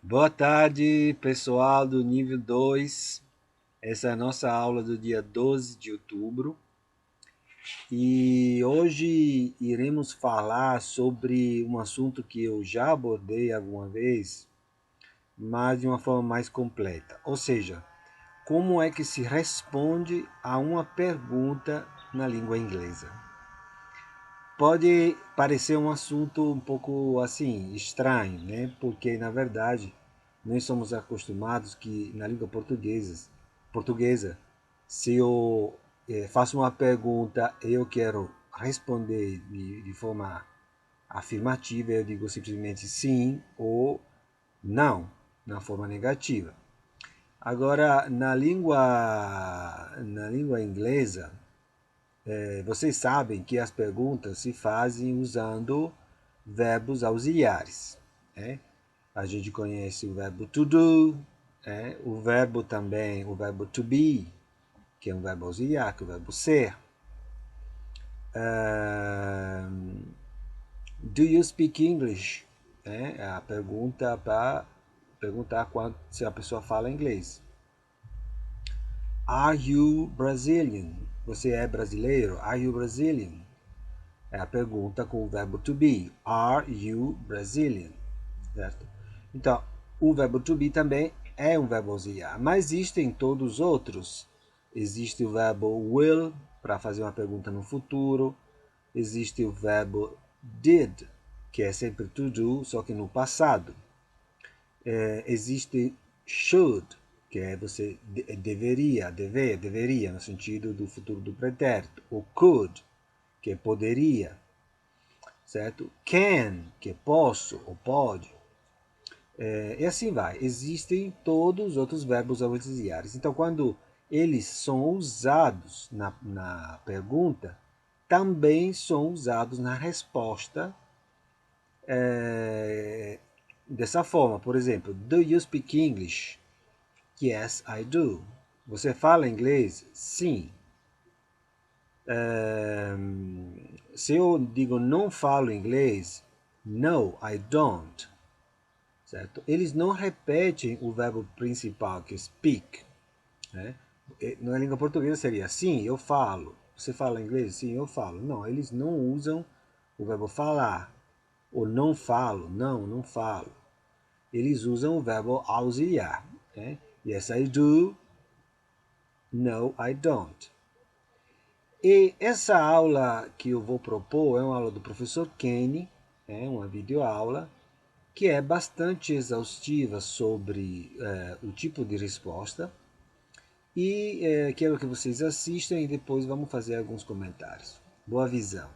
Boa tarde, pessoal do nível 2. Essa é a nossa aula do dia 12 de outubro. E hoje iremos falar sobre um assunto que eu já abordei alguma vez, mas de uma forma mais completa. Ou seja, como é que se responde a uma pergunta na língua inglesa? Pode parecer um assunto um pouco assim estranho, né? Porque na verdade nós somos acostumados que na língua portuguesa, se eu faço uma pergunta e eu quero responder de forma afirmativa, eu digo simplesmente sim ou não, na forma negativa. Agora, na língua inglesa, vocês sabem que as perguntas se fazem usando verbos auxiliares. Né? A gente conhece o verbo to do, o verbo também, o verbo to be, que é um verbo auxiliar, que é o verbo ser. Do you speak English? É a pergunta para perguntar se a pessoa fala inglês. Are you Brazilian? Você é brasileiro? Are you Brazilian? É a pergunta com o verbo to be. Are you Brazilian? Certo? Então, o verbo to be também é um verbo auxiliar, mas existem todos os outros. Existe o verbo will para fazer uma pergunta no futuro. Existe o verbo did, que é sempre to do, só que no passado. Existe should, que é você deveria, no sentido do futuro do pretérito. O could, que é poderia, certo? Can, que é posso ou pode. E assim vai. Existem todos os outros verbos auxiliares. Então, quando eles são usados na pergunta, também são usados na resposta dessa forma. Por exemplo, do you speak English? Yes, I do. Você fala inglês? Sim. Se eu digo não falo inglês, no, I don't. Certo? Eles não repetem o verbo principal, que é speak. Né? Na língua portuguesa seria sim, eu falo. Você fala inglês? Sim, eu falo. Não, eles não usam o verbo falar. Ou não falo. Não, não falo. Eles usam o verbo auxiliar. Né? Yes, I do. No, I don't. E essa aula que eu vou propor é uma aula do professor Kenny, uma videoaula, que é bastante exaustiva sobre o tipo de resposta. E quero que vocês assistam e depois vamos fazer alguns comentários. Boa visão!